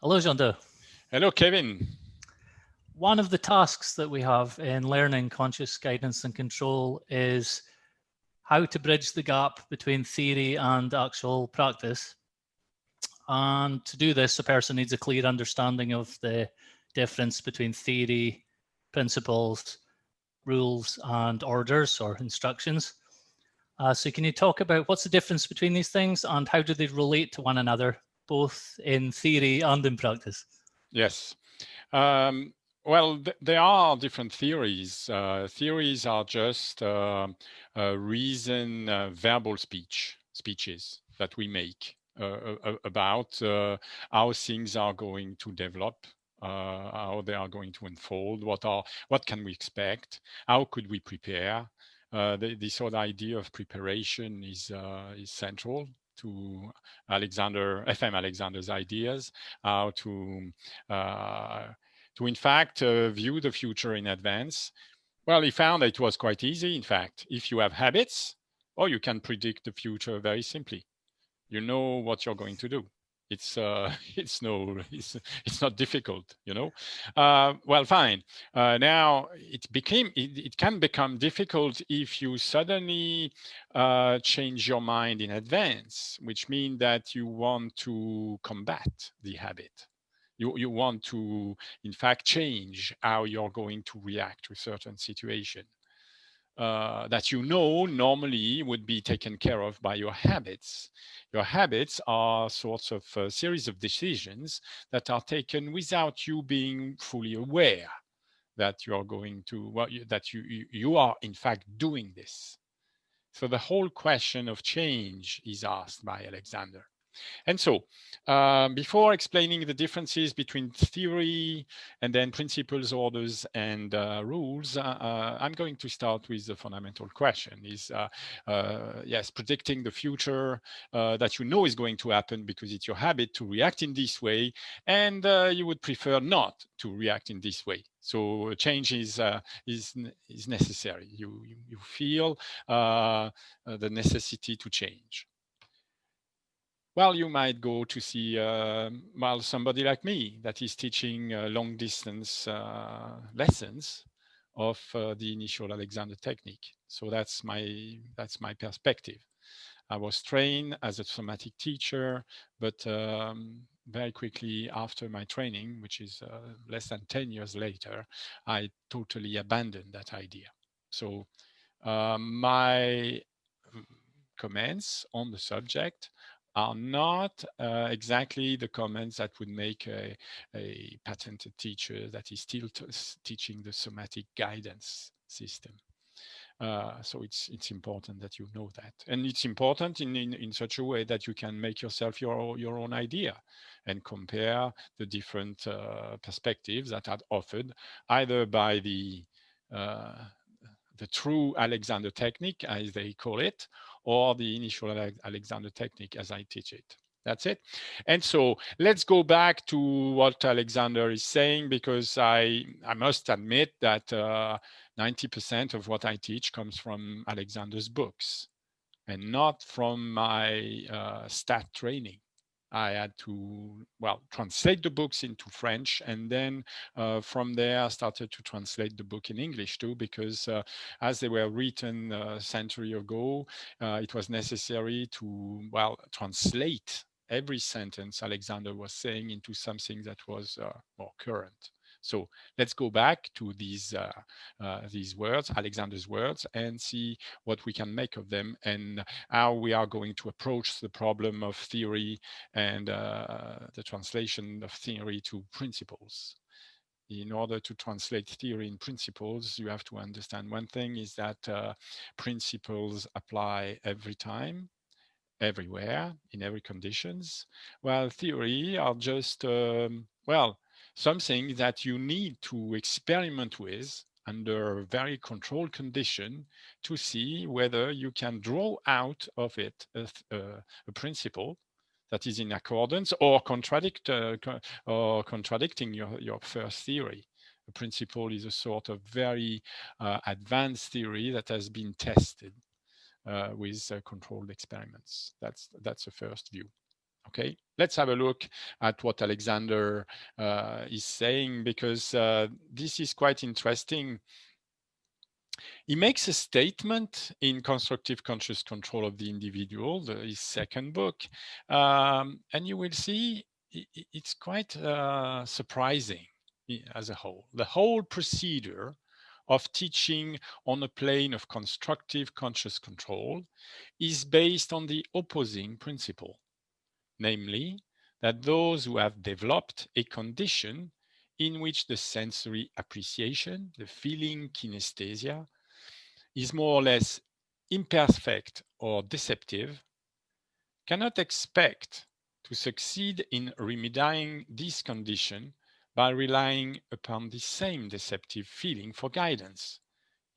Hello, Jeando. Hello, Kevin. One of the tasks that we have in learning conscious guidance and control is how to bridge the gap between theory and actual practice. And to do this, a person needs a clear understanding of the difference between theory, principles, rules, and orders or instructions. So can you talk about what's the difference between these things and how do they relate to one another, both in theory and in practice? Yes. Well, there are different theories. Theories are just verbal speeches that we make about how things are going to develop, how they are going to unfold, what can we expect, how could we prepare. This whole idea of preparation is central to FM Alexander's ideas, how to in fact view the future in advance. Well, he found that it was quite easy. In fact, if you have habits, or you can predict the future very simply. You know what you're going to do. It's it's not difficult, you know. Well, fine. Now it can become difficult if you suddenly change your mind in advance, which means that you want to combat the habit. You want to, in fact, change how you're going to react to a certain situation. That you know normally would be taken care of by your habits. Your habits are sorts of a series of decisions that are taken without you being fully aware that you are going to, well, that you are in fact doing this. So the whole question of change is asked by Alexander. And so, before explaining the differences between theory and then principles, orders, and rules, I'm going to start with the fundamental question: is yes, predicting the future that you know is going to happen because it's your habit to react in this way, and you would prefer not to react in this way. So change is necessary. You feel the necessity to change. Well, you might go to see, somebody like me that is teaching long distance lessons of the initial Alexander technique. So that's my perspective. I was trained as a somatic teacher, but very quickly after my training, which is less than 10 years later, I totally abandoned that idea. So my comments on the subject are not exactly the comments that would make a patented teacher that is still teaching the somatic guidance system. So it's important that you know that, and it's important in such a way that you can make yourself your own idea and compare the different perspectives that are offered either by the true Alexander technique, as they call it, or the initial Alexander technique as I teach it. That's it. And so let's go back to what Alexander is saying, because I must admit that 90% of what I teach comes from Alexander's books and not from my stat training. I had to, well, translate the books into French, and then from there I started to translate the book in English too, because as they were written a century ago, it was necessary to, well, translate every sentence Alexander was saying into something that was more current. So let's go back to these words, Alexander's words, and see what we can make of them and how we are going to approach the problem of theory and the translation of theory to principles. In order to translate theory in principles, you have to understand one thing is that principles apply every time, everywhere, in every conditions, while theory are just, something that you need to experiment with under very controlled condition to see whether you can draw out of it a principle that is in accordance or contradicting your first theory. A principle is a sort of very advanced theory that has been tested with controlled experiments. That's the first view. Okay, let's have a look at what Alexander is saying, because this is quite interesting. He makes a statement in Constructive Conscious Control of the Individual, his second book, and you will see it's quite surprising as a whole. The whole procedure of teaching on a plane of constructive conscious control is based on the opposing principle, namely that those who have developed a condition in which the sensory appreciation, the feeling kinesthesia, is more or less imperfect or deceptive, cannot expect to succeed in remedying this condition by relying upon the same deceptive feeling for guidance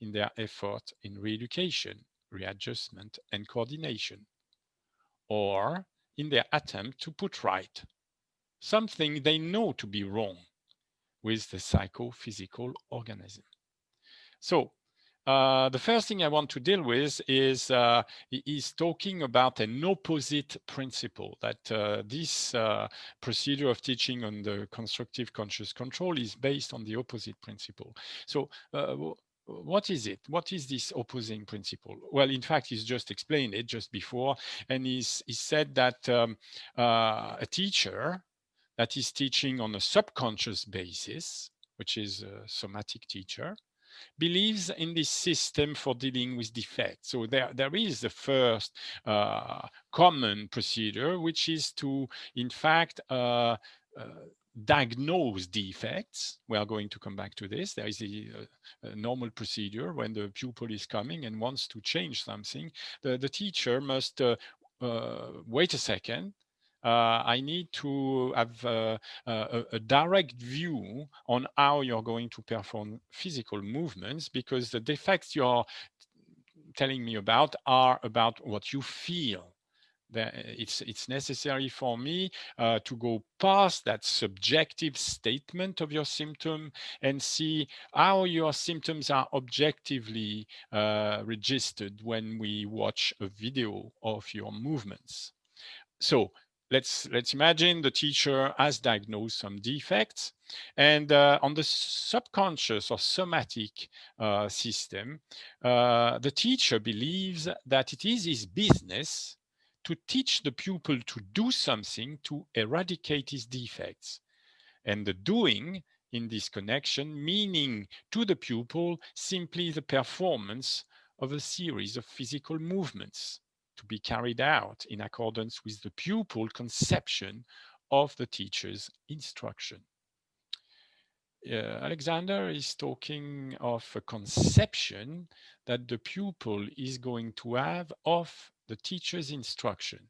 in their effort in re-education, readjustment, and coordination, or in their attempt to put right something they know to be wrong with the psychophysical organism. So, the first thing I want to deal with is talking about an opposite principle, that this procedure of teaching on the constructive conscious control is based on the opposite principle. So what is it? What is this opposing principle? Well, in fact, he's just explained it just before, and he said that a teacher that is teaching on a subconscious basis, which is a somatic teacher, believes in this system for dealing with defects. So there is the first common procedure, which is to, in fact, diagnose defects. We are going to come back to this. There is a normal procedure when the pupil is coming and wants to change something. The teacher must wait a second. I need to have a direct view on how you're going to perform physical movements, because the defects you're telling me about are about what you feel. It's necessary for me to go past that subjective statement of your symptom and see how your symptoms are objectively registered when we watch a video of your movements. So let's imagine the teacher has diagnosed some defects, and on the subconscious or somatic system, the teacher believes that it is his business to teach the pupil to do something to eradicate his defects, and the doing in this connection meaning to the pupil simply the performance of a series of physical movements to be carried out in accordance with the pupil conception of the teacher's instruction. Alexander is talking of a conception that the pupil is going to have of the teacher's instruction.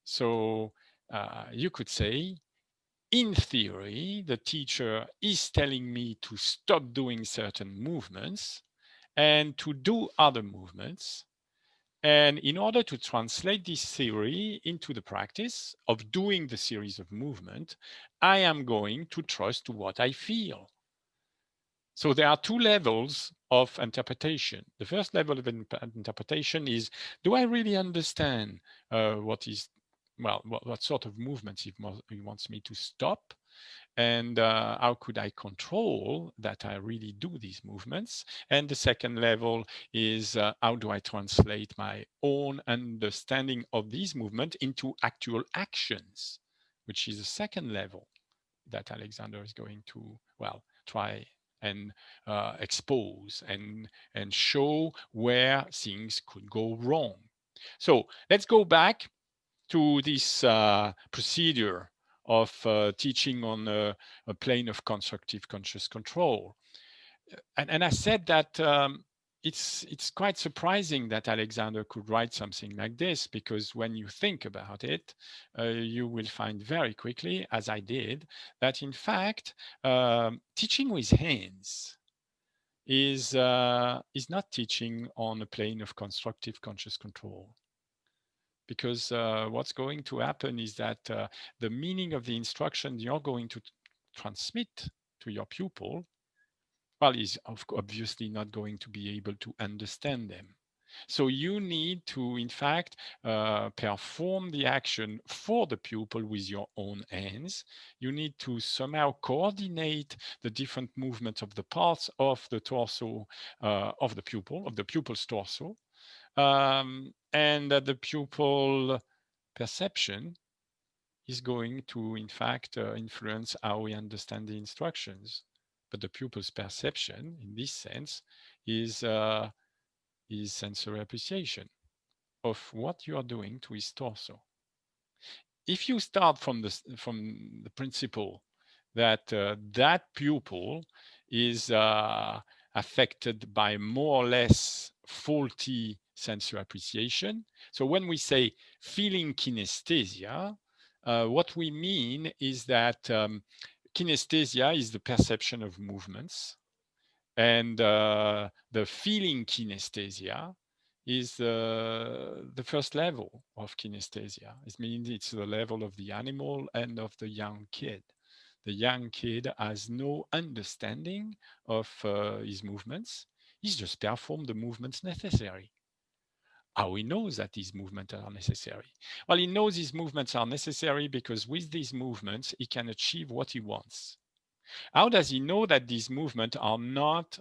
So you could say, in theory, the teacher is telling me to stop doing certain movements and to do other movements. And in order to translate this theory into the practice of doing the series of movement, I am going to trust to what I feel. So there are two levels of interpretation. The first level of interpretation is, do I really understand what sort of movements he wants me to stop? And how could I control that I really do these movements? And the second level is how do I translate my own understanding of these movements into actual actions, which is the second level that Alexander is going to, try and expose and show where things could go wrong. So let's go back to this procedure of teaching on a plane of constructive conscious control. And I said that it's quite surprising that Alexander could write something like this, because when you think about it, you will find very quickly, as I did, that in fact, teaching with hands is not teaching on a plane of constructive conscious control. Because what's going to happen is that the meaning of the instruction you're going to transmit to your pupil, is obviously not going to be able to understand them. So you need to, in fact, perform the action for the pupil with your own hands. You need to somehow coordinate the different movements of the parts of the torso of the pupil's torso, and the pupil perception is going to, in fact, influence how we understand the instructions. But the pupil's perception, in this sense, is sensory appreciation of what you are doing to his torso. If you start from the principle that that pupil is affected by more or less faulty sensory appreciation, so when we say feeling kinesthesia, what we mean is that kinesthesia is the perception of movements, and the feeling kinesthesia is the first level of kinesthesia. It means it's the level of the animal and of the young kid. The young kid has no understanding of his movements. He's just performed the movements necessary. How he knows that these movements are necessary? Well, he knows these movements are necessary because with these movements, he can achieve what he wants. How does he know that these movements are not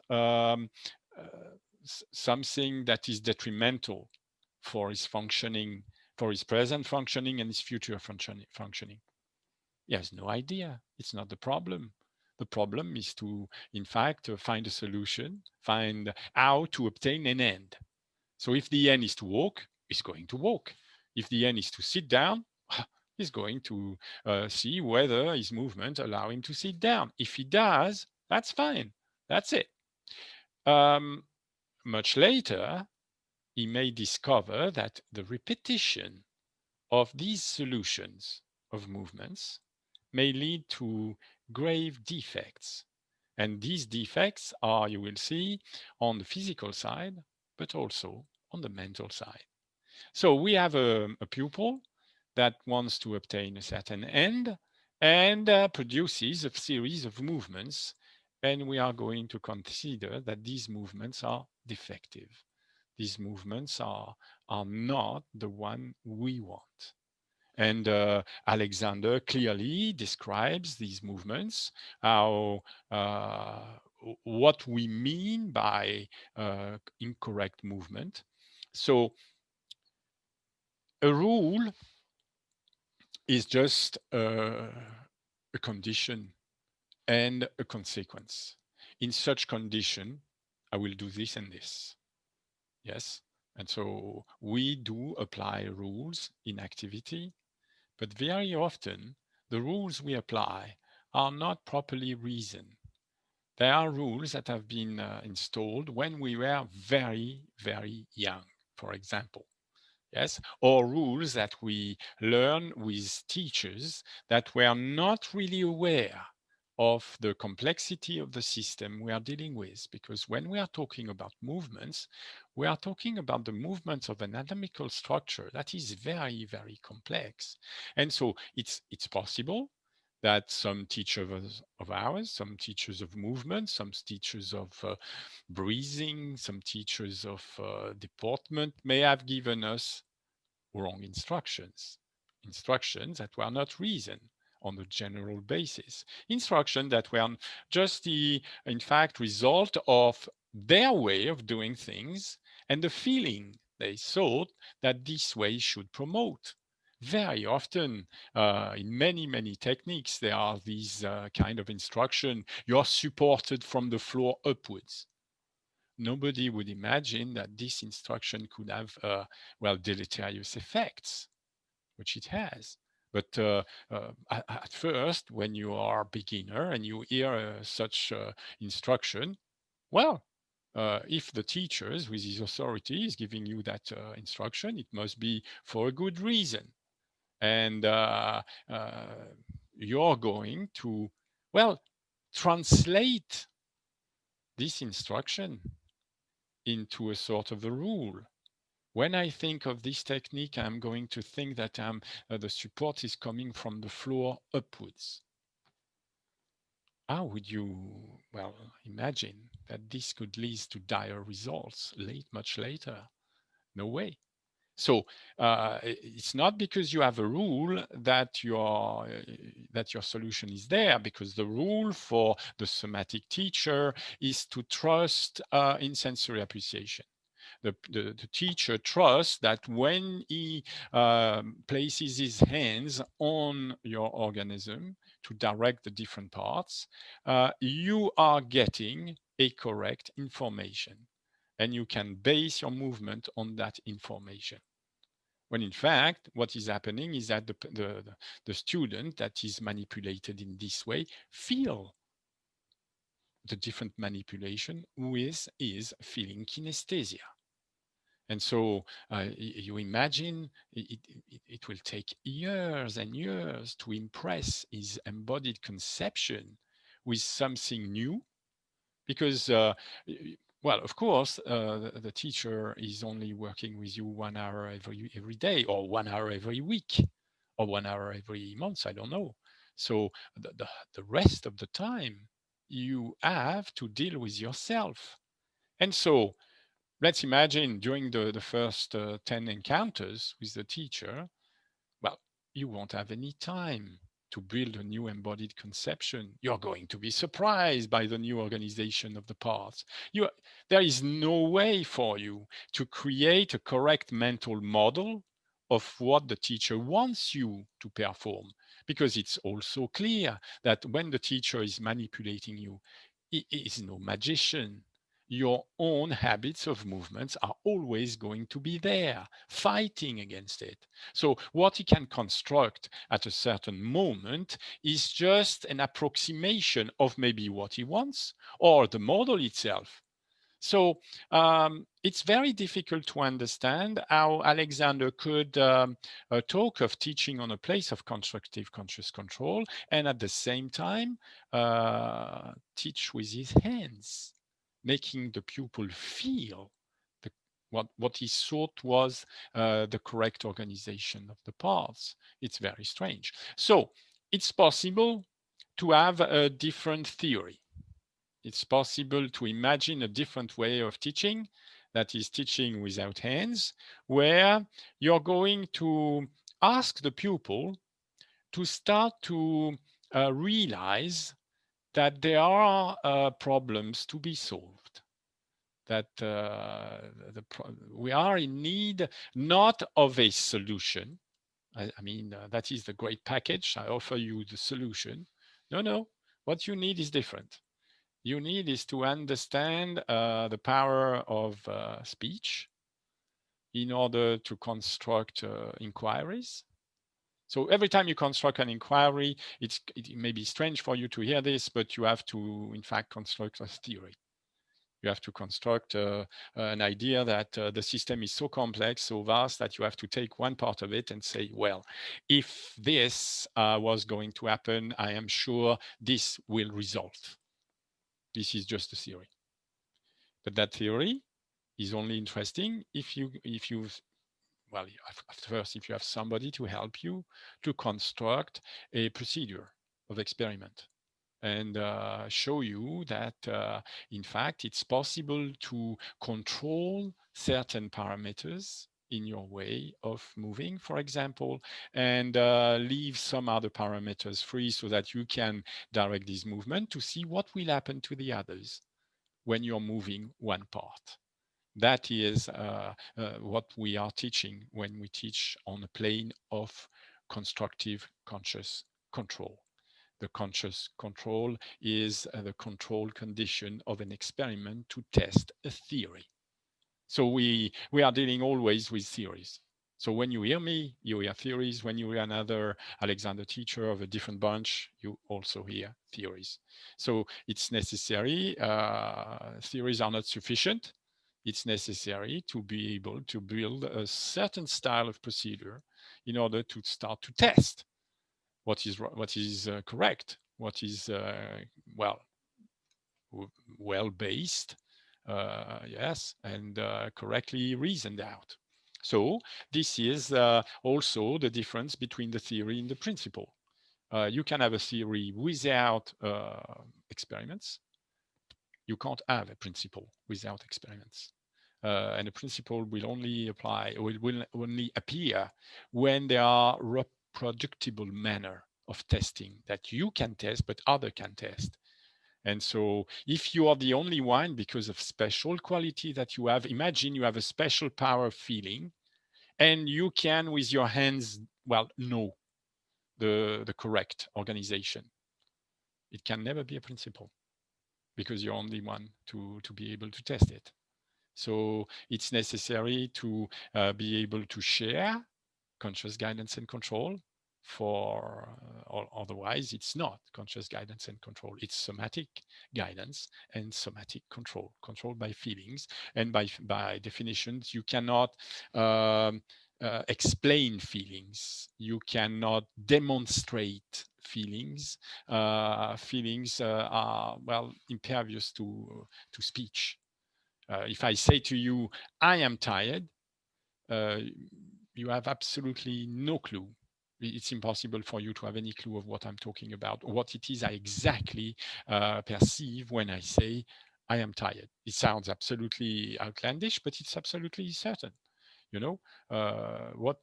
something that is detrimental for his functioning, for his present functioning and his future functioning? He has no idea. It's not the problem. The problem is to, in fact, find a solution, find how to obtain an end. So if the end is to walk, he's going to walk. If the end is to sit down, he's going to see whether his movement allow him to sit down. If he does, that's fine. That's it. Much later, he may discover that the repetition of these solutions of movements may lead to grave defects. And these defects are, you will see, on the physical side, but also on the mental side. So we have a pupil that wants to obtain a certain end and produces a series of movements. And we are going to consider that these movements are defective. These movements are not the one we want. And Alexander clearly describes these movements, how what we mean by incorrect movement. So a rule is just a condition and a consequence. In such condition, I will do this and this. Yes. And so we do apply rules in activity, but very often the rules we apply are not properly reasoned. There are rules that have been installed when we were very, very young, for example. Yes, or rules that we learn with teachers that were not really aware of the complexity of the system we are dealing with. Because when we are talking about movements, we are talking about the movements of an anatomical structure that is very, very complex. And so it's possible that some teachers of ours, some teachers of movement, some teachers of breathing, some teachers of deportment may have given us wrong instructions, instructions that were not reasoned on a general basis, instructions that were just the, in fact, result of their way of doing things and the feeling they thought that this way should promote. Very often, in many, many techniques, there are these kind of instruction. You're supported from the floor upwards. Nobody would imagine that this instruction could have, well, deleterious effects, which it has. But at first, when you are a beginner and you hear such instruction, well, if the teachers with his authority is giving you that instruction, it must be for a good reason. And you're going to, well, translate this instruction into a sort of a rule. When I think of this technique, I'm going to think that the support is coming from the floor upwards. How would you, well, imagine that this could lead to dire results much later? No way. So it's not because you have a rule that your solution is there, because the rule for the somatic teacher is to trust in sensory appreciation. The teacher trusts that when he places his hands on your organism to direct the different parts, you are getting a correct information, and you can base your movement on that information. When in fact, what is happening is that the student that is manipulated in this way feel the different manipulation with is feeling kinesthesia. And so you imagine it will take years and years to impress his embodied conception with something new, because well, of course, the teacher is only working with you 1 hour every day, or 1 hour every week, or 1 hour every month. I don't know. So the rest of the time, you have to deal with yourself. And so let's imagine during the first 10 encounters with the teacher, well, you won't have any time to build a new embodied conception. You're going to be surprised by the new organization of the parts. There is no way for you to create a correct mental model of what the teacher wants you to perform, because it's also clear that when the teacher is manipulating you, he is no magician. Your own habits of movements are always going to be there, fighting against it. So what he can construct at a certain moment is just an approximation of maybe what he wants, or the model itself. So it's very difficult to understand how Alexander could talk of teaching on a place of constructive conscious control, and at the same time teach with his hands, making the pupil feel what he thought was the correct organization of the parts. It's very strange. So it's possible to have a different theory. It's possible to imagine a different way of teaching, that is teaching without hands, where you're going to ask the pupil to start to realize that there are problems to be solved, that we are in need not of a solution. I mean, that is the great package. I offer you the solution. No, what you need is different. You need is to understand the power of speech in order to construct inquiries. So every time you construct an inquiry, it may be strange for you to hear this, but you have to, in fact, construct a theory. You have to construct an idea that the system is so complex, so vast, that you have to take one part of it and say, well, if this was going to happen, I am sure this will result. This is just a theory. But that theory is only interesting if you well, at first, if you have somebody to help you to construct a procedure of experiment and show you that, in fact, it's possible to control certain parameters in your way of moving, for example, and leave some other parameters free so that you can direct this movement to see what will happen to the others when you're moving one part. That is what we are teaching when we teach on a plane of constructive conscious control. The conscious control is the control condition of an experiment to test a theory. So we are dealing always with theories. So when you hear me, you hear theories. When you hear another Alexander teacher of a different bunch, you also hear theories. So it's necessary. Theories are not sufficient. It's necessary to be able to build a certain style of procedure in order to start to test what is correct, what is well based, yes, and correctly reasoned out. So this is also the difference between the theory and the principle. You can have a theory without experiments. You can't have a principle without experiments. and the principle will only apply, will only appear when there are reproducible manner of testing that you can test, but other can test. And so if you are the only one, because of special quality that you have, imagine you have a special power of feeling, and you can, with your hands, well, know the correct organization. It can never be a principle because you're only one to be able to test it. So it's necessary to be able to share conscious guidance and control, for otherwise it's not conscious guidance and control. It's somatic guidance and somatic control, controlled by feelings. And by definitions, you cannot explain feelings. You cannot demonstrate feelings. Feelings are, well, impervious to speech. If I say to you, I am tired, you have absolutely no clue. It's impossible for you to have any clue of what I'm talking about, what it is I exactly perceive when I say I am tired. It sounds absolutely outlandish, but it's absolutely certain. You know, what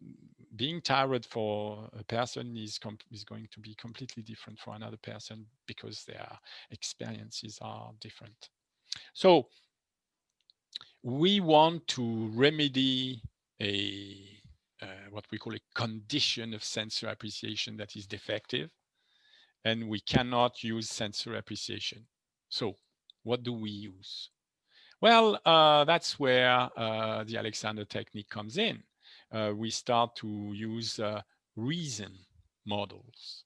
being tired for a person is going to be completely different for another person because their experiences are different. So we want to remedy what we call a condition of sensory appreciation that is defective, and we cannot use sensory appreciation. So what do we use? Well, that's where the Alexander technique comes in. We start to use reason models.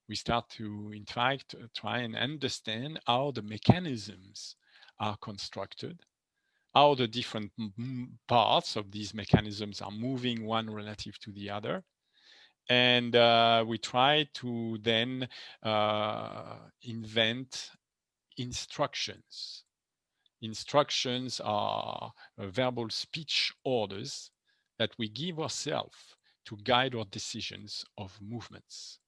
We start to, in fact, try and understand how the mechanisms are constructed, how the different parts of these mechanisms are moving one relative to the other. And we try to then invent instructions. Instructions are verbal speech orders that we give ourselves to guide our decisions of movements.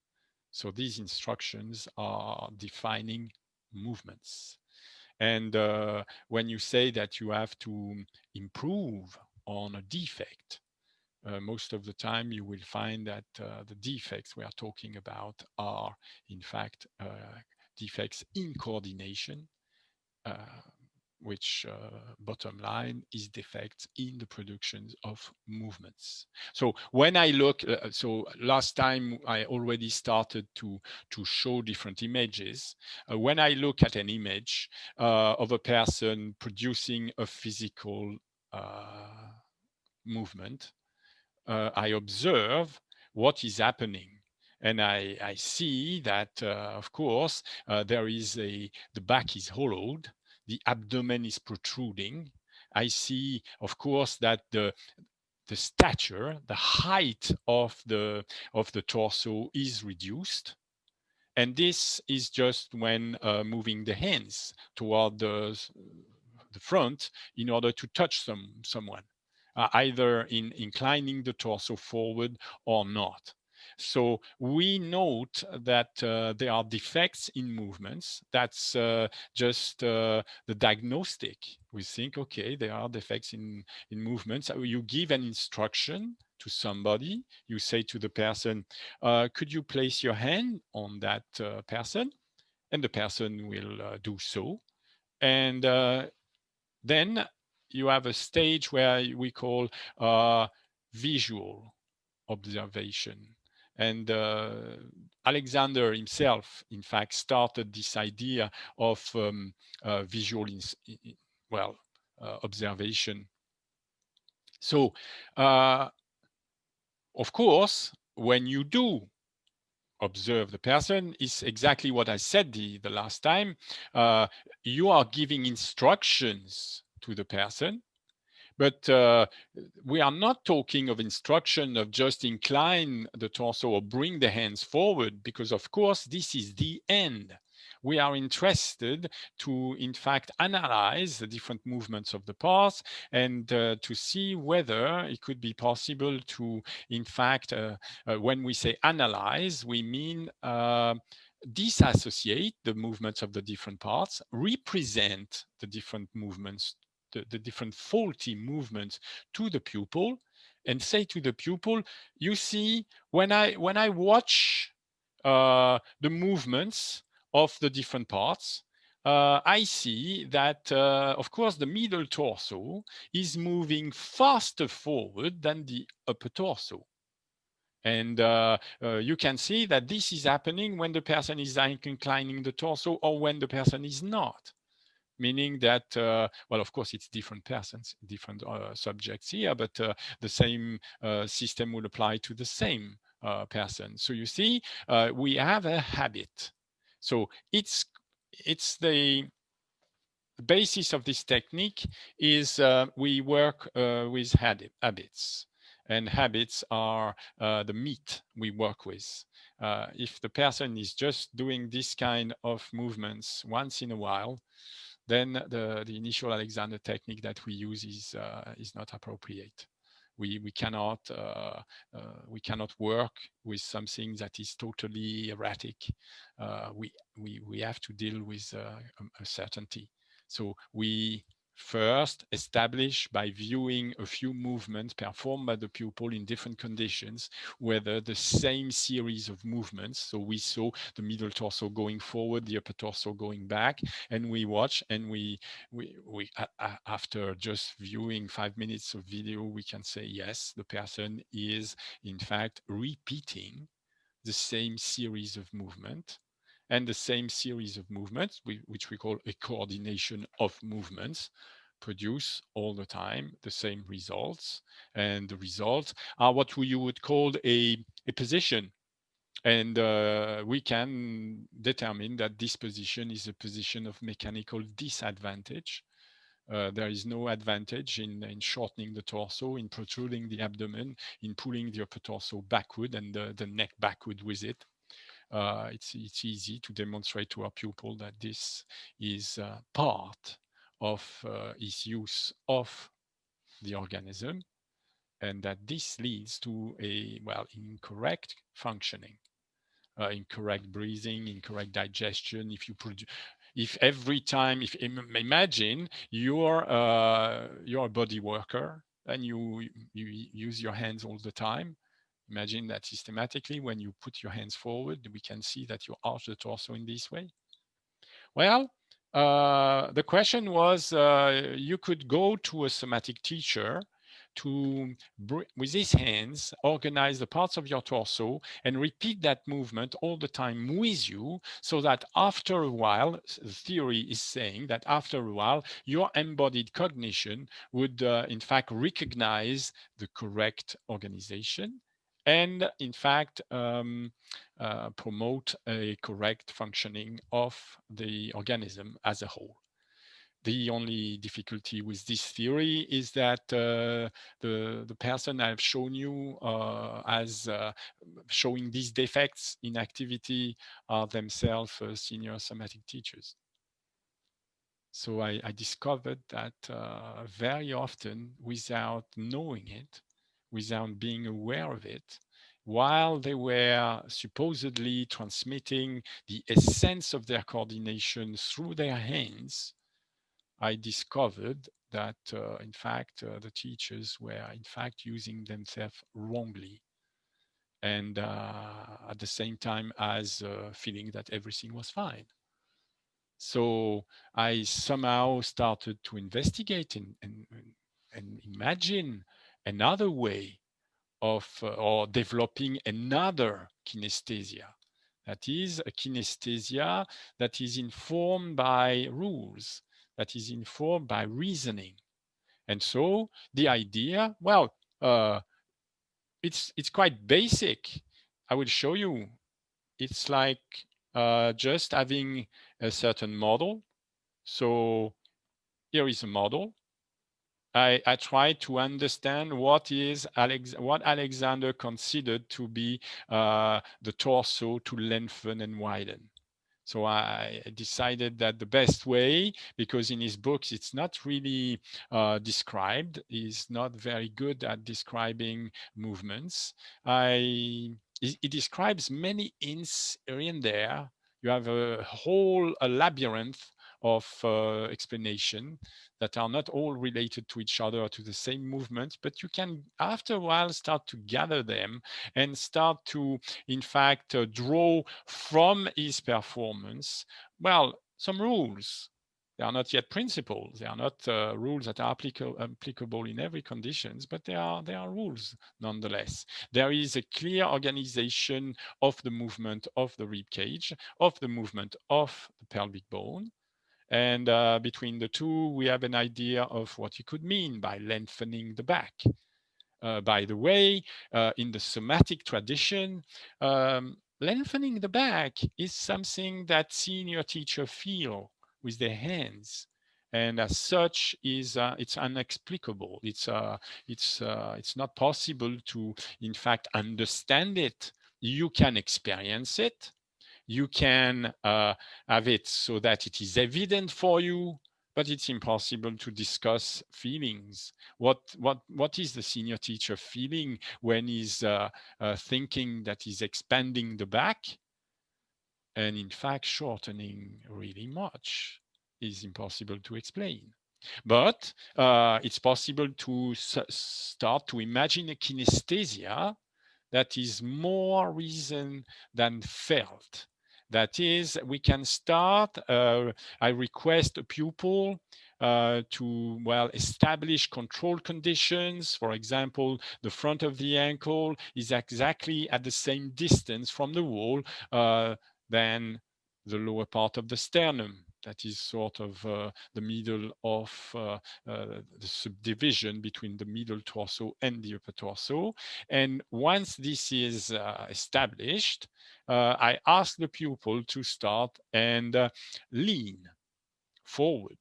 So these instructions are defining movements. And when you say that you have to improve on a defect, most of the time you will find that the defects we are talking about are, in fact, defects in coordination, which bottom line is defects in the production of movements. So when I look, so last time I already started to show different images. When I look at an image of a person producing a physical movement, I observe what is happening. And I see that, of course, there is the back is hollowed, the abdomen is protruding. I see, of course, that the stature, the height of the torso is reduced. And this is just when moving the hands toward the front in order to touch someone, either in inclining the torso forward or not. So we note that there are defects in movements. That's just the diagnostic. We think, okay, there are defects in movements. You give an instruction to somebody. You say to the person, could you place your hand on that person? And the person will do so. And then you have a stage where we call visual observation. And Alexander himself, in fact, started this idea of visual, observation. So, of course, when you do observe the person, is exactly what I said the last time. You are giving instructions to the person, but we are not talking of instruction of just incline the torso or bring the hands forward, because of course this is the end. We are interested to, in fact, analyze the different movements of the parts and to see whether it could be possible to, in fact, when we say analyze, we mean disassociate the movements of the different parts, represent the different movements the different faulty movements to the pupil and say to the pupil, you see, when I watch the movements of the different parts, I see that, of course, the middle torso is moving faster forward than the upper torso. And you can see that this is happening when the person is inclining the torso or when the person is not. Meaning that, well, of course, it's different persons, different subjects here, but the same system will apply to the same person. So you see, we have a habit. So it's the basis of this technique is we work with habits. And habits are the meat we work with. If the person is just doing this kind of movements once in a while, then the initial Alexander technique that we use is not appropriate. We cannot work with something that is totally erratic. We have to deal with a certainty. So we first establish by viewing a few movements performed by the pupil in different conditions, whether the same series of movements. So we saw the middle torso going forward, the upper torso going back, and we watch, and we after just viewing 5 minutes of video, we can say, yes, the person is in fact repeating the same series of movement. And the same series of movements, which we call a coordination of movements, produce all the time the same results. And the results are what you would call a position. And we can determine that this position is a position of mechanical disadvantage. There is no advantage in shortening the torso, in protruding the abdomen, in pulling the upper torso backward and the neck backward with it. It's easy to demonstrate to our pupil that this is part of his use of the organism, and that this leads to a, well, incorrect functioning, incorrect breathing, incorrect digestion. If every time, if imagine you're a body worker and you use your hands all the time. Imagine that systematically, when you put your hands forward, we can see that you arch the torso in this way. Well, the question was, you could go to a somatic teacher to, with his hands, organize the parts of your torso and repeat that movement all the time with you, so that after a while, the theory is saying that after a while, your embodied cognition would in fact recognize the correct organization and in fact promote a correct functioning of the organism as a whole. The only difficulty with this theory is that the person I've shown you as showing these defects in activity are themselves senior somatic teachers. So I discovered that very often, without knowing it, without being aware of it, while they were supposedly transmitting the essence of their coordination through their hands, I discovered that, in fact, the teachers were, in fact, using themselves wrongly. And at the same time as feeling that everything was fine. So I somehow started to investigate and imagine another way of or developing another kinesthesia. That is a kinesthesia that is informed by rules, that is informed by reasoning. And so the idea, well, it's quite basic. I will show you. It's like just having a certain model. So here is a model. I try to understand what Alexander considered to be the torso to lengthen and widen. So I decided that the best way, because in his books it's not really described, he's not very good at describing movements. He describes many hints here and there. You have a whole labyrinth of explanation that are not all related to each other or to the same movement, but you can, after a while, start to gather them and start to, in fact, draw from his performance, well, some rules. They are not yet principles. They are not rules that are applicable in every conditions, but they are rules nonetheless. There is a clear organization of the movement of the rib cage, of the movement of the pelvic bone. And between the two, we have an idea of what you could mean by lengthening the back. By the way, in the somatic tradition, lengthening the back is something that senior teachers feel with their hands, and as such, it's inexplicable. It's not possible to, in fact, understand it. You can experience it. You can have it so that it is evident for you, but it's impossible to discuss feelings. What is the senior teacher feeling when he's thinking that he's expanding the back and in fact shortening really much? Is impossible to explain. But it's possible to start to imagine a kinesthesia that is more reasoned than felt. That is, we can start, I request a pupil to, well, establish control conditions. For example, the front of the ankle is exactly at the same distance from the wall than the lower part of the sternum. That is sort of the middle of the subdivision between the middle torso and the upper torso. And once this is established, I ask the pupil to start and lean forward.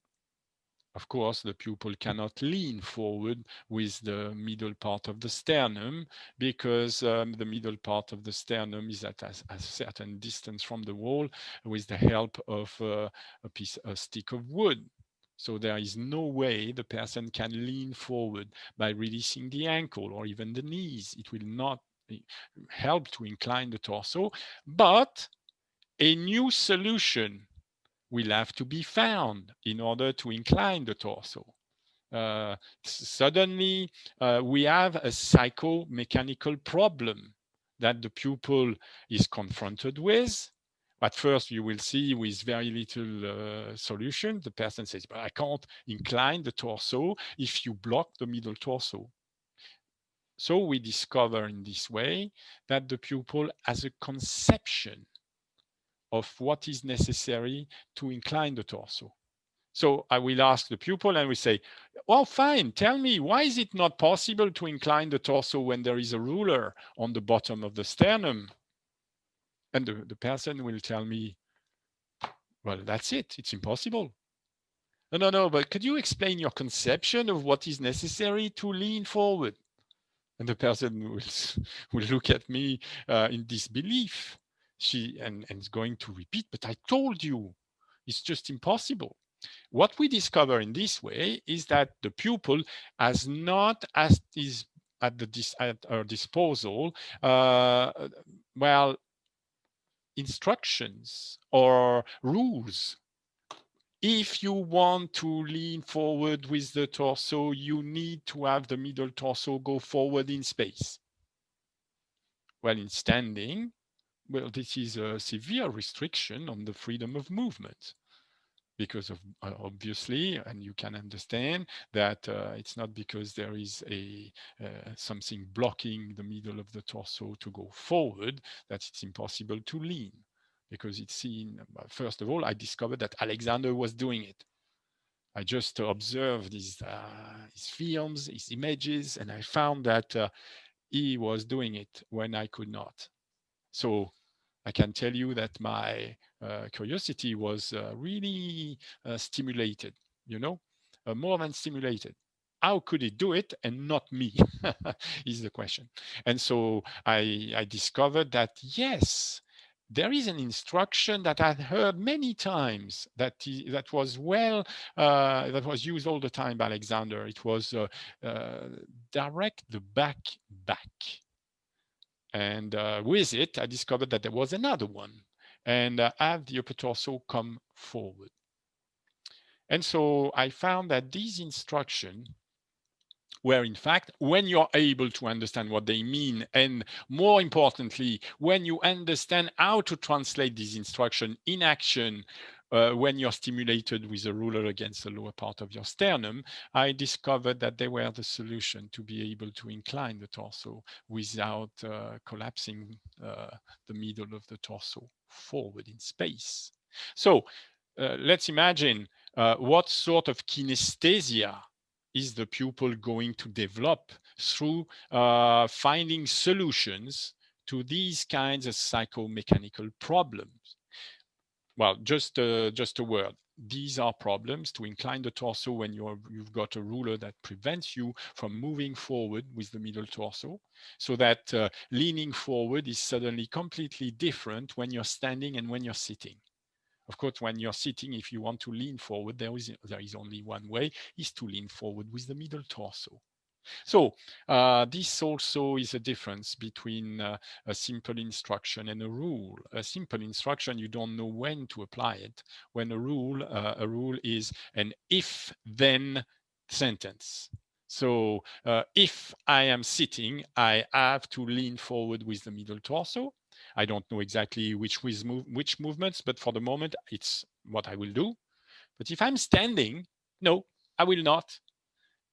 Of course, the pupil cannot lean forward with the middle part of the sternum because the middle part of the sternum is at a certain distance from the wall with the help of a stick of wood. So there is no way the person can lean forward by releasing the ankle or even the knees. It will not help to incline the torso, but a new solution will have to be found in order to incline the torso. Suddenly, we have a psychomechanical problem that the pupil is confronted with. At first, you will see with very little solution, the person says, but I can't incline the torso if you block the middle torso. So we discover in this way that the pupil has a conception of what is necessary to incline the torso. So I will ask the pupil and we say, well, fine, tell me, why is it not possible to incline the torso when there is a ruler on the bottom of the sternum? And the person will tell me, well, that's it, it's impossible. No, but could you explain your conception of what is necessary to lean forward? And the person will look at me in disbelief. And is going to repeat, but I told you, it's just impossible. What we discover in this way is that the pupil has not at our disposal, well, instructions or rules. If you want to lean forward with the torso, you need to have the middle torso go forward in space. Well, in standing, well, this is a severe restriction on the freedom of movement. Because of obviously, and you can understand that it's not because there is something blocking the middle of the torso to go forward that it's impossible to lean. Because it's seen, first of all, I discovered that Alexander was doing it. I just observed his films, his images, and I found that he was doing it when I could not. So I can tell you that my curiosity was really stimulated, more than stimulated. How could he do it and not me is the question. And so I discovered that, yes, there is an instruction that I've heard many times that was that was used all the time by Alexander. It was direct the back. And with it, I discovered that there was another one, and have the upper torso come forward. And so I found that these instructions where in fact, when you're able to understand what they mean, and more importantly, when you understand how to translate these instructions in action, when you're stimulated with a ruler against the lower part of your sternum, I discovered that they were the solution to be able to incline the torso without collapsing the middle of the torso forward in space. So let's imagine what sort of kinesthesia is the pupil going to develop through finding solutions to these kinds of psychomechanical problems? Well, just a word. These are problems to incline the torso when you've got a ruler that prevents you from moving forward with the middle torso, so that leaning forward is suddenly completely different when you're standing and when you're sitting. Of course, when you're sitting, if you want to lean forward, there is only one way, is to lean forward with the middle torso. So this also is a difference between a simple instruction and a rule. A simple instruction, you don't know when to apply it. When a rule is an if-then sentence. So if I am sitting, I have to lean forward with the middle torso. I don't know exactly which movements, but for the moment, it's what I will do. But if I'm standing, no, I will not.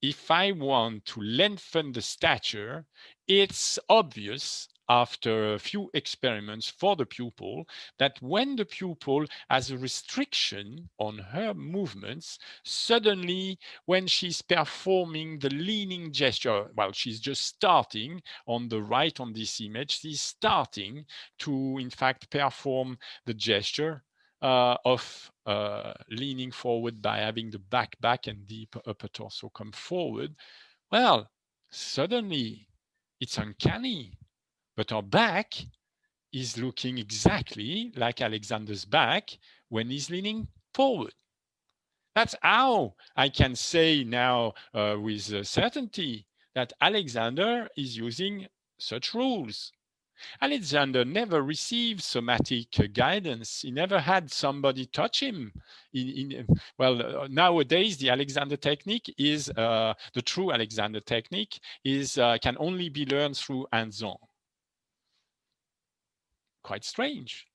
If I want to lengthen the stature, it's obvious after a few experiments for the pupil that when the pupil has a restriction on her movements, suddenly when she's performing the leaning gesture, well, she's just starting on the right on this image, she's starting to, in fact, perform the gesture of leaning forward by having the back and the upper torso come forward, well, suddenly it's uncanny, but our back is looking exactly like Alexander's back when he's leaning forward. That's how I can say now with certainty that Alexander is using such rules. Alexander never received somatic guidance. He never had somebody touch him. Nowadays, the Alexander technique is the true Alexander technique is can only be learned through hands-on. Quite strange,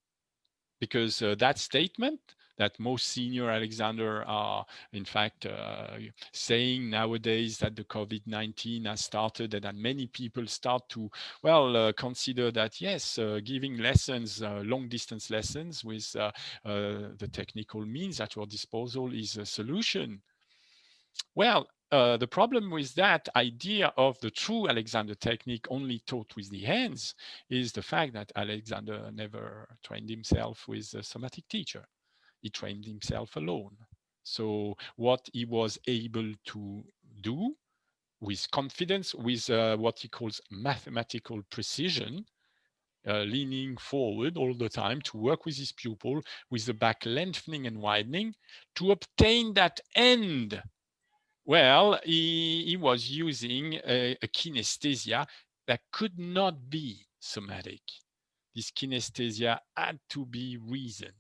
because that statement that most senior Alexander are, in fact, saying nowadays that the COVID-19 has started and that many people start to, consider that, yes, giving lessons, long-distance lessons with the technical means at your disposal is a solution. Well, the problem with that idea of the true Alexander technique only taught with the hands is the fact that Alexander never trained himself with a somatic teacher. He trained himself alone. So what he was able to do with confidence, with what he calls mathematical precision, leaning forward all the time to work with his pupil, with the back lengthening and widening, to obtain that end. Well, he was using a kinesthesia that could not be somatic. This kinesthesia had to be reasoned.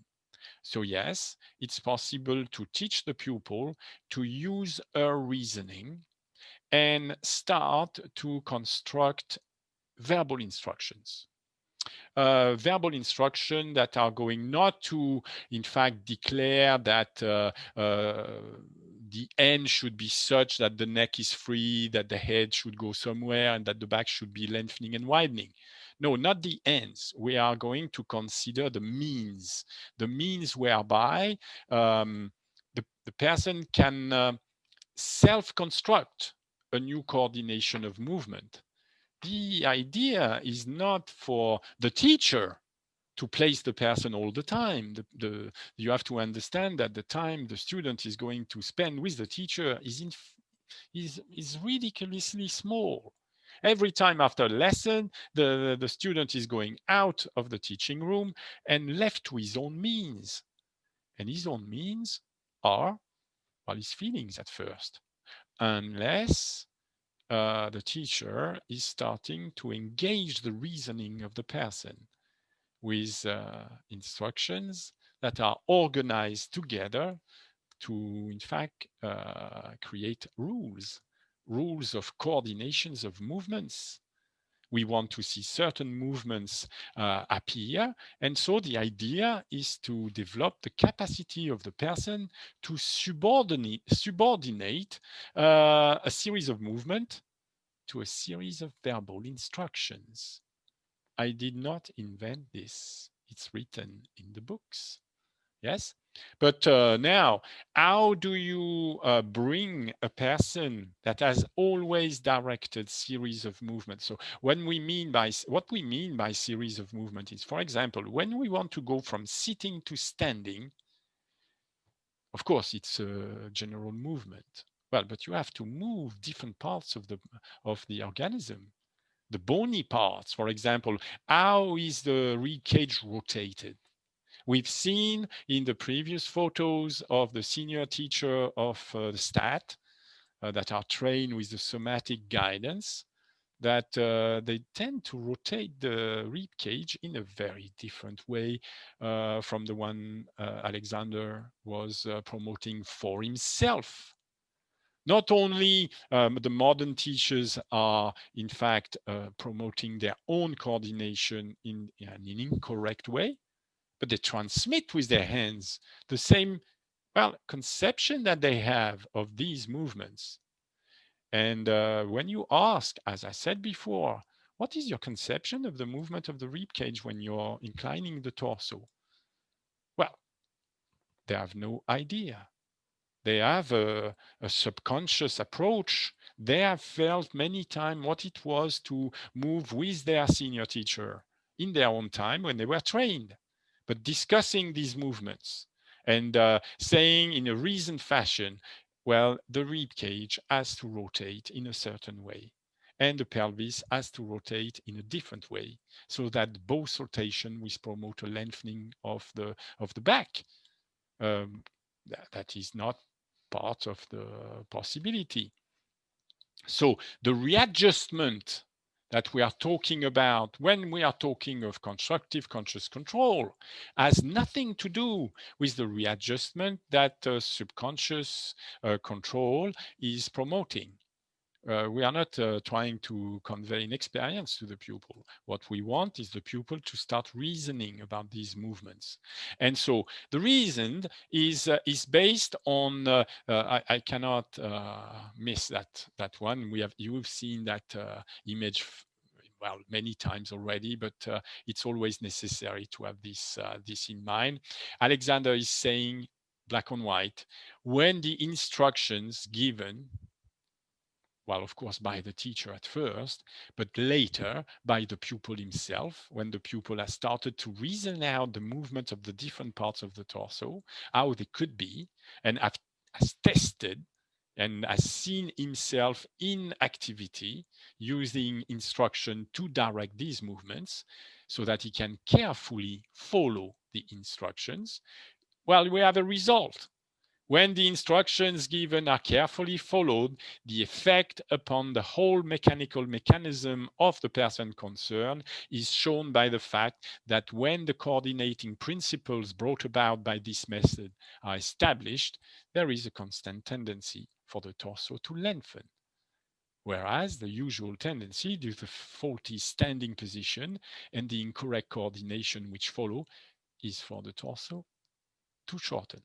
So yes, it's possible to teach the pupil to use her reasoning and start to construct verbal instructions. Verbal instruction that are going not to, in fact, declare that the end should be such that the neck is free, that the head should go somewhere, and that the back should be lengthening and widening. No, not the ends. We are going to consider the means whereby the person can self-construct a new coordination of movement. The idea is not for the teacher to place the person all the time. You have to understand that the time the student is going to spend with the teacher is ridiculously small. Every time after a lesson, the student is going out of the teaching room and left to his own means. And his own means are, his feelings at first, unless the teacher is starting to engage the reasoning of the person with instructions that are organized together in fact, create rules of coordinations of movements. We want to see certain movements appear. And so the idea is to develop the capacity of the person to subordinate a series of movements to a series of verbal instructions. I did not invent this. It's written in the books. Yes? But now, how do you bring a person that has always directed series of movements? So what we mean by series of movement is, for example, when we want to go from sitting to standing, of course, it's a general movement. Well, but you have to move different parts of the organism. The bony parts, for example, how is the rib cage rotated? We've seen in the previous photos of the senior teacher of the STAT that are trained with the somatic guidance that they tend to rotate the rib cage in a very different way from the one Alexander was promoting for himself. Not only the modern teachers are, in fact, promoting their own coordination in an incorrect way, but they transmit with their hands the same, conception that they have of these movements. And when you ask, as I said before, what is your conception of the movement of the rib cage when you're inclining the torso? Well, they have no idea. They have a subconscious approach. They have felt many times what it was to move with their senior teacher in their own time when they were trained. But discussing these movements and saying in a reasoned fashion, well, the rib cage has to rotate in a certain way and the pelvis has to rotate in a different way, so that both rotation will promote a lengthening of the back. That is not part of the possibility. So the readjustment that we are talking about when we are talking of constructive conscious control has nothing to do with the readjustment that subconscious control is promoting. We are not trying to convey an experience to the pupil. What we want is the pupil to start reasoning about these movements. And so the reason is based on, I cannot miss that one. You've seen that image well, many times already, but it's always necessary to have this in mind. Alexander is saying, black on white, when the instructions given, well, of course, by the teacher at first, but later by the pupil himself, when the pupil has started to reason out the movement of the different parts of the torso, how they could be, and has tested and has seen himself in activity using instruction to direct these movements so that he can carefully follow the instructions, well, we have a result. When the instructions given are carefully followed, the effect upon the whole mechanical mechanism of the person concerned is shown by the fact that when the coordinating principles brought about by this method are established, there is a constant tendency for the torso to lengthen. Whereas the usual tendency due to the faulty standing position and the incorrect coordination which follow is for the torso to shorten.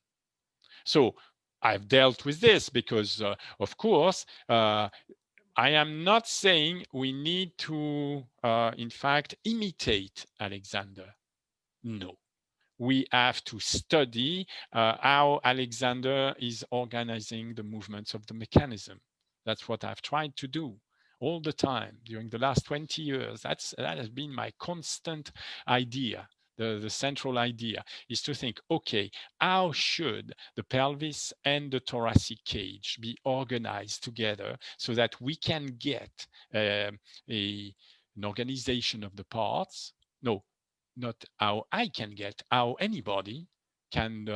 So I've dealt with this because, of course, I am not saying we need to, in fact, imitate Alexander. No. We have to study how Alexander is organizing the movements of the mechanism. That's what I've tried to do all the time during the last 20 years. That has been my constant idea. The central idea is to think, okay, how should the pelvis and the thoracic cage be organized together so that we can get an organization of the parts? No, not how I can get, how anybody can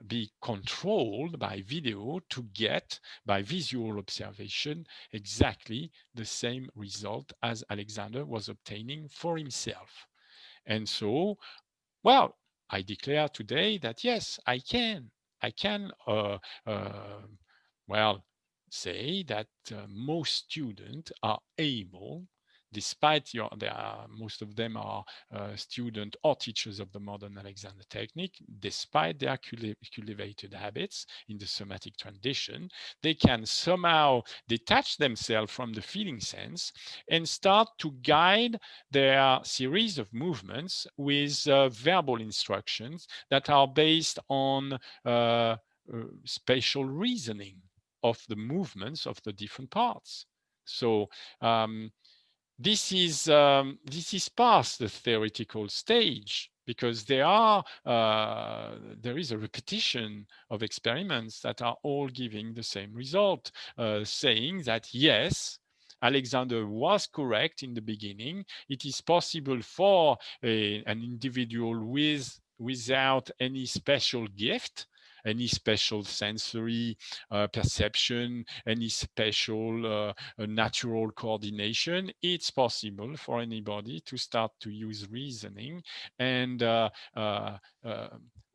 be controlled by video to get, by visual observation, exactly the same result as Alexander was obtaining for himself. And so, well, I declare today that yes, I can. I can, well, say that most students are able, despite most of them are students or teachers of the modern Alexander technique, despite their cultivated habits in the somatic tradition, they can somehow detach themselves from the feeling sense and start to guide their series of movements with verbal instructions that are based on spatial reasoning of the movements of the different parts. So this is past the theoretical stage, because there is a repetition of experiments that are all giving the same result, saying that yes, Alexander was correct in the beginning. It is possible for an individual without any special gift, any special sensory perception, any special natural coordination. It's possible for anybody to start to use reasoning and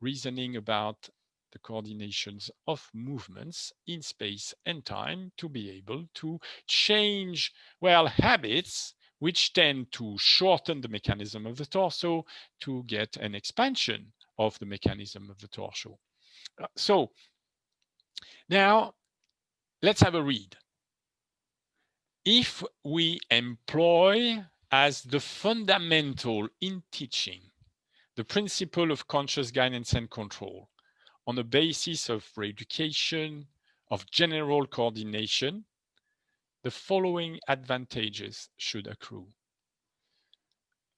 reasoning about the coordinations of movements in space and time to be able to change, well, habits which tend to shorten the mechanism of the torso to get an expansion of the mechanism of the torso. So now let's have a read. If we employ as the fundamental in teaching the principle of conscious guidance and control on the basis of reeducation, of general coordination, the following advantages should accrue.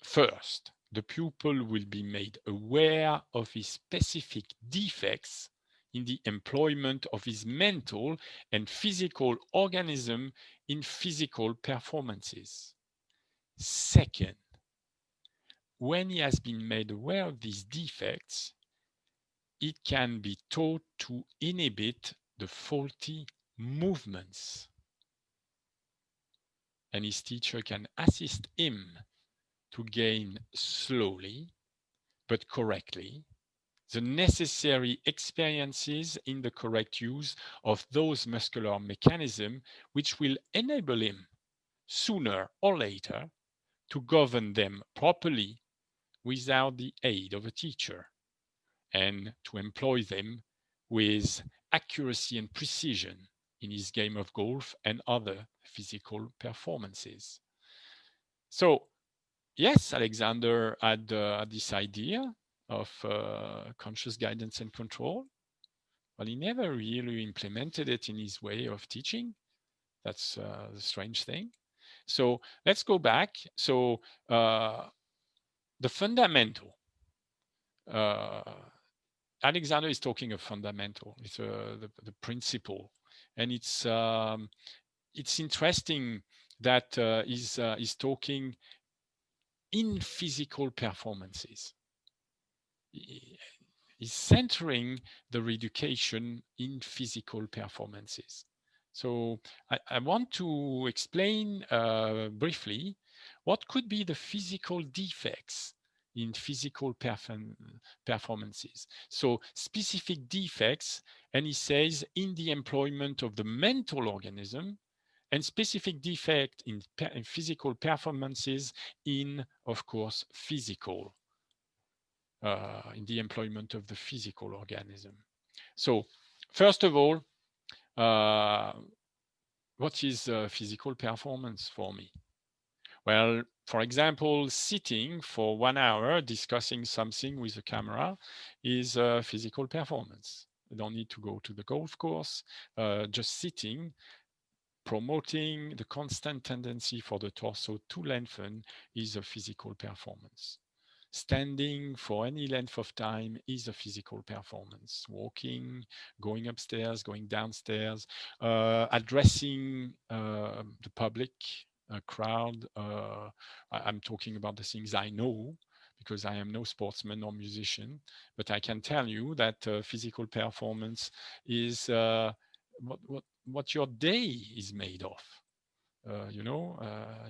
First, the pupil will be made aware of his specific defects in the employment of his mental and physical organism in physical performances. Second, when he has been made aware of these defects, it can be taught to inhibit the faulty movements, and his teacher can assist him to gain slowly but correctly the necessary experiences in the correct use of those muscular mechanisms which will enable him sooner or later to govern them properly without the aid of a teacher, and to employ them with accuracy and precision in his game of golf and other physical performances. So, yes, Alexander had this idea of conscious guidance and control, but he never really implemented it in his way of teaching. That's the strange thing. So let's go back. So the fundamental, Alexander is talking of fundamental. It's the principle, and it's interesting that he's talking in physical performances. He's centering the reeducation in physical performances. So I want to explain briefly what could be the physical defects in physical performances. So specific defects, and he says in the employment of the mental organism, and specific defect in physical performances in, of course, physical, in the employment of the physical organism. So first of all, what is physical performance for me? Well, for example, sitting for 1 hour discussing something with a camera is a physical performance. You don't need to go to the golf course. Just sitting, promoting the constant tendency for the torso to lengthen is a physical performance. Standing for any length of time is a physical performance. Walking, going upstairs, going downstairs, addressing the public, crowd. I'm talking about the things I know, because I am no sportsman or musician, but I can tell you that physical performance is what your day is made of.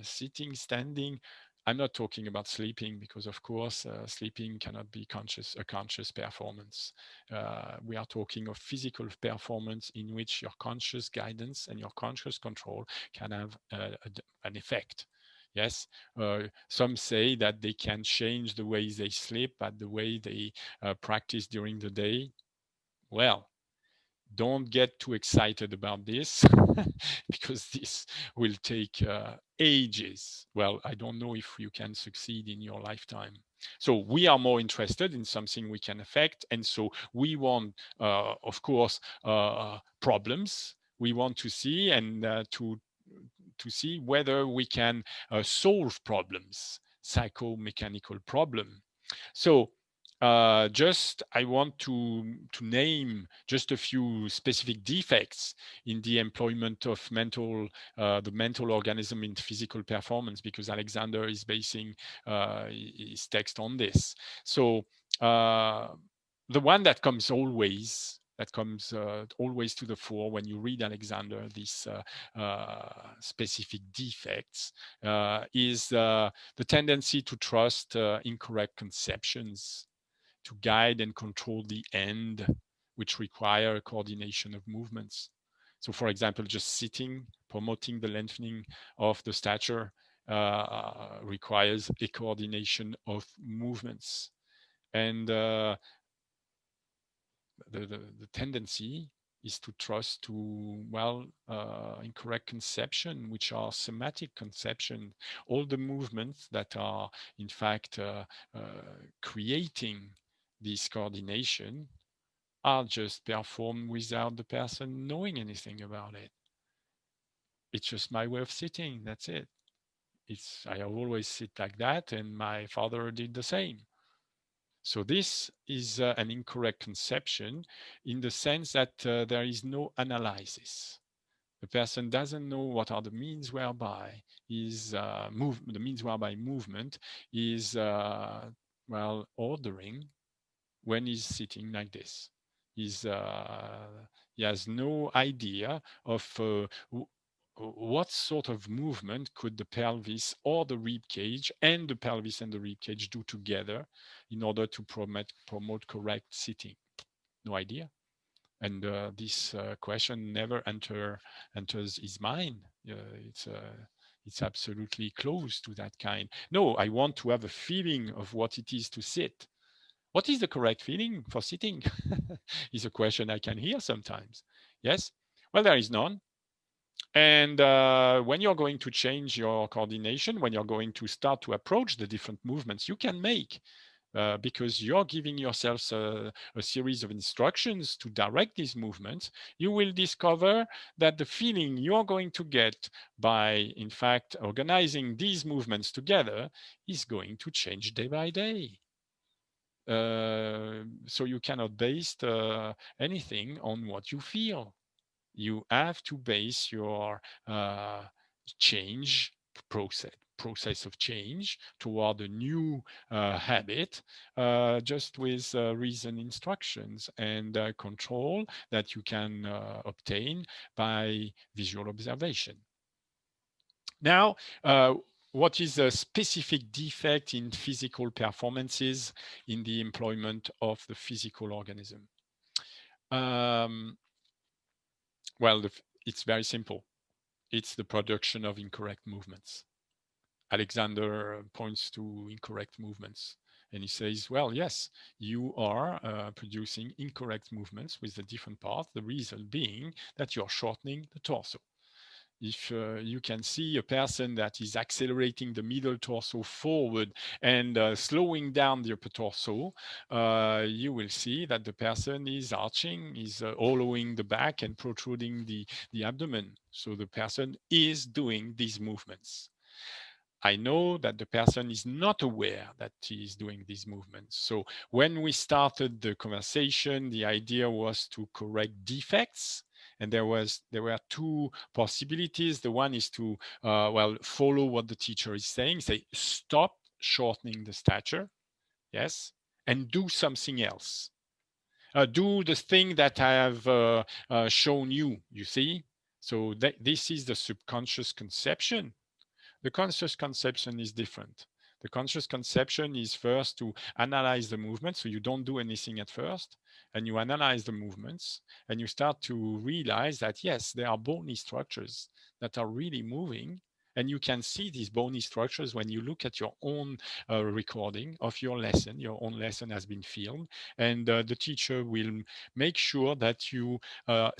Sitting, standing. I'm not talking about sleeping, because of course sleeping cannot be a conscious performance. We are talking of physical performance in which your conscious guidance and your conscious control can have an effect. Yes, some say that they can change the way they sleep, but the way they practice during the day, well, don't get too excited about this because this will take ages. Well, I don't know if you can succeed in your lifetime. So we are more interested in something we can affect. And so we want, of course, problems. We want to see and to see whether we can solve problems, psychomechanical problem. So just I want to name just a few specific defects in the employment of the mental organism in physical performance, because Alexander is basing his text on this. So the one that comes always to the fore when you read Alexander, these specific defects, is the tendency to trust incorrect conceptions to guide and control the end, which require coordination of movements. So, for example, just sitting, promoting the lengthening of the stature requires a coordination of movements. And the tendency is to trust to, well, incorrect conception, which are semantic conception. All the movements that are, in fact, creating this coordination are just performed without the person knowing anything about it. It's just my way of sitting, that's it. I always sit like that, and my father did the same. So this is an incorrect conception in the sense that there is no analysis. The person doesn't know what are the means whereby the means whereby movement is ordering when he's sitting like this. He has no idea of what sort of movement could the pelvis or the rib cage and the pelvis and the rib cage do together in order to promote correct sitting? No idea. And this question never enters his mind. It's absolutely close to that kind. No, I want to have a feeling of what it is to sit. What is the correct feeling for sitting? Is a question I can hear sometimes. Yes? Well, there is none. And when you're going to change your coordination, when you're going to start to approach the different movements you can make, because you're giving yourselves a series of instructions to direct these movements, you will discover that the feeling you're going to get by, in fact, organizing these movements together is going to change day by day. So you cannot base anything on what you feel. You have to base your change process of change toward a new habit just with reason instructions and control that you can obtain by visual observation. Now, what is a specific defect in physical performances in the employment of the physical organism? Well, it's very simple. It's the production of incorrect movements. Alexander points to incorrect movements. And he says, well, yes, you are producing incorrect movements with the different parts, the result being that you're shortening the torso. If you can see a person that is accelerating the middle torso forward and slowing down the upper torso, you will see that the person is arching, is hollowing the back and protruding the abdomen. So the person is doing these movements. I know that the person is not aware that he is doing these movements. So when we started the conversation, the idea was to correct defects. And there were two possibilities. The one is to, follow what the teacher is saying, say, stop shortening the stature, yes, and do something else. Do the thing that I have shown you, you see? So this is the subconscious conception. The conscious conception is different. The conscious conception is first to analyze the movement. So you don't do anything at first, and you analyze the movements, and you start to realize that, yes, there are bony structures that are really moving. And you can see these bony structures when you look at your own recording of your lesson. Your own lesson has been filmed, and the teacher will make sure that you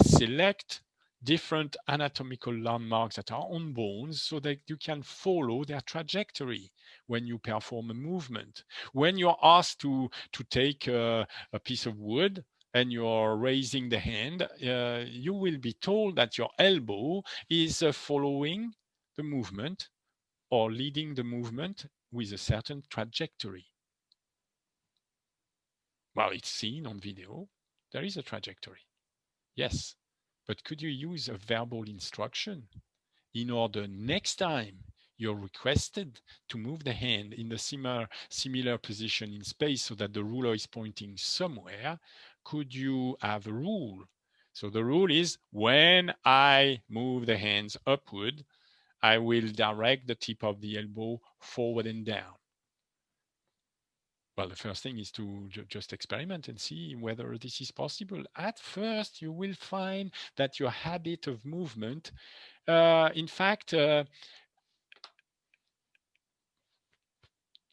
select different anatomical landmarks that are on bones so that you can follow their trajectory when you perform a movement. When you're asked to take a piece of wood and you're raising the hand, you will be told that your elbow is following the movement or leading the movement with a certain trajectory. Well, it's seen on video. There is a trajectory. Yes, but could you use a verbal instruction in order next time you're requested to move the hand in the similar position in space so that the ruler is pointing somewhere? Could you have a rule? So the rule is when I move the hands upward, I will direct the tip of the elbow forward and down. Well, the first thing is to just experiment and see whether this is possible. At first, you will find that your habit of movement, in fact,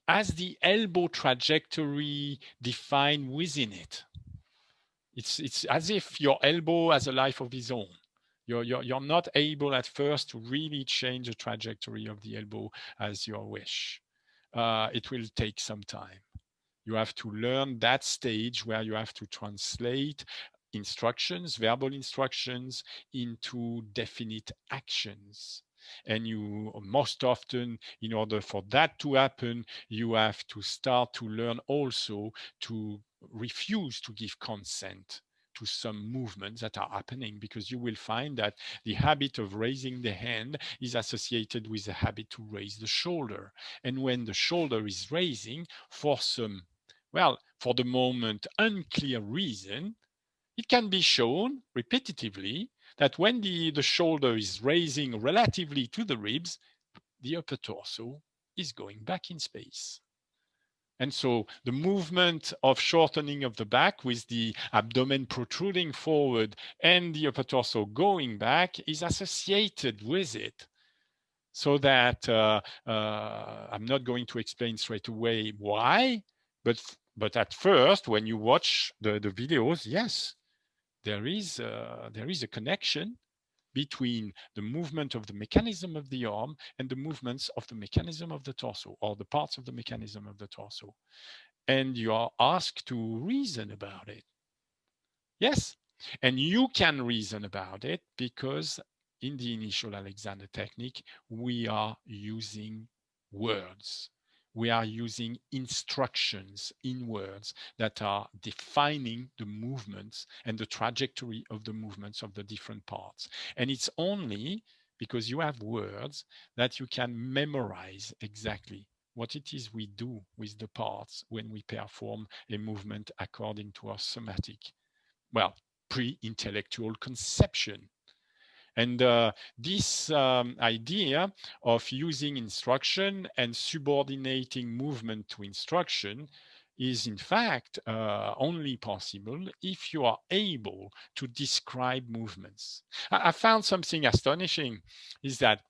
has the elbow trajectory defined within it. It's as if your elbow has a life of its own. You're not able at first to really change the trajectory of the elbow as your wish. It will take some time. You have to learn that stage where you have to translate instructions, verbal instructions, into definite actions. And you most often, in order for that to happen, you have to start to learn also to refuse to give consent to some movements that are happening, because you will find that the habit of raising the hand is associated with the habit to raise the shoulder. And when the shoulder is raising for some, well, for the moment, unclear reason, it can be shown repetitively that when the shoulder is raising relatively to the ribs, the upper torso is going back in space. And so the movement of shortening of the back with the abdomen protruding forward and the upper torso going back is associated with it. So that I'm not going to explain straight away why, but at first, when you watch the videos, yes, there is a connection between the movement of the mechanism of the arm and the movements of the mechanism of the torso, or the parts of the mechanism of the torso. And you are asked to reason about it. Yes, and you can reason about it because in the initial Alexander technique, we are using words. We are using instructions in words that are defining the movements and the trajectory of the movements of the different parts. And it's only because you have words that you can memorize exactly what it is we do with the parts when we perform a movement according to our somatic, well, pre-intellectual conception. And this idea of using instruction and subordinating movement to instruction is in fact only possible if you are able to describe movements. I found something astonishing is that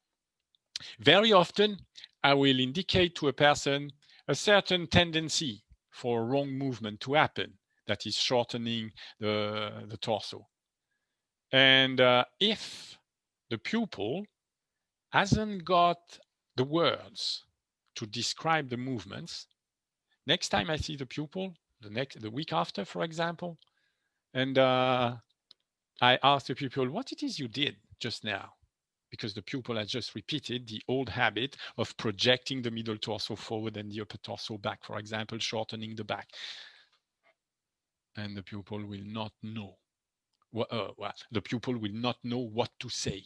very often I will indicate to a person a certain tendency for a wrong movement to happen, that is shortening the torso. And if the pupil hasn't got the words to describe the movements, next time I see the pupil, the week after, for example, and I ask the pupil what it is you did just now, because the pupil has just repeated the old habit of projecting the middle torso forward and the upper torso back, for example, shortening the back. And the pupil will not know. The pupil will not know what to say.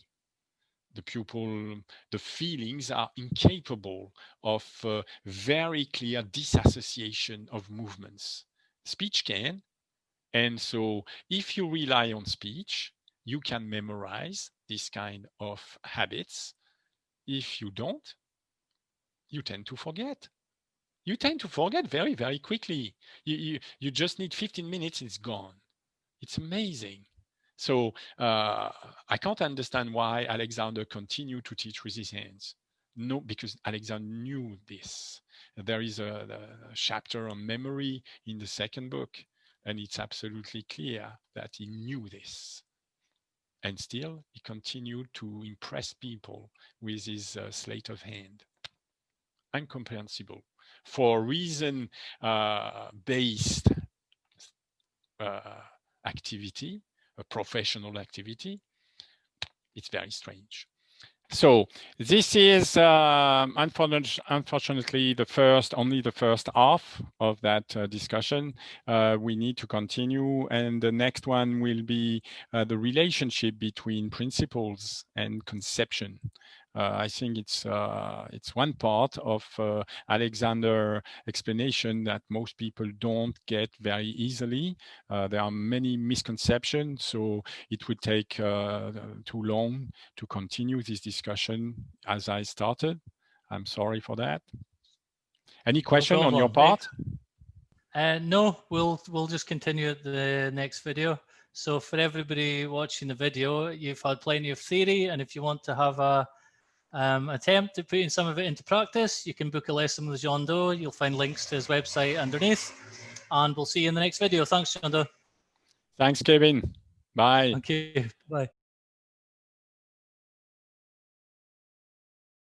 The feelings are incapable of very clear disassociation of movements. Speech can. And so if you rely on speech, you can memorize this kind of habits. If you don't, you tend to forget. you tend to forget very, very quickly. You just need 15 minutes, it's gone. It's amazing. So I can't understand why Alexander continued to teach with his hands. No, because Alexander knew this. There is a chapter on memory in the second book, and it's absolutely clear that he knew this. And still, he continued to impress people with his sleight of hand. Incomprehensible. For reason-based activity, a professional activity, it's very strange. So this is unfortunately only the first half of that discussion. We need to continue, and the next one will be the relationship between principles and conception. I think it's one part of Alexander's explanation that most people don't get very easily. There are many misconceptions, so it would take too long to continue this discussion as I started. I'm sorry for that. Any question on your part? No, we'll just continue at the next video. So for everybody watching the video, you've had plenty of theory, and if you want to have a attempt at putting some of it into practice, you can book a lesson with Jeando. You'll find links to his website underneath, and we'll see you in the next video. Thanks, Jeando. Thanks, Kevin. Bye. Thank you. Bye.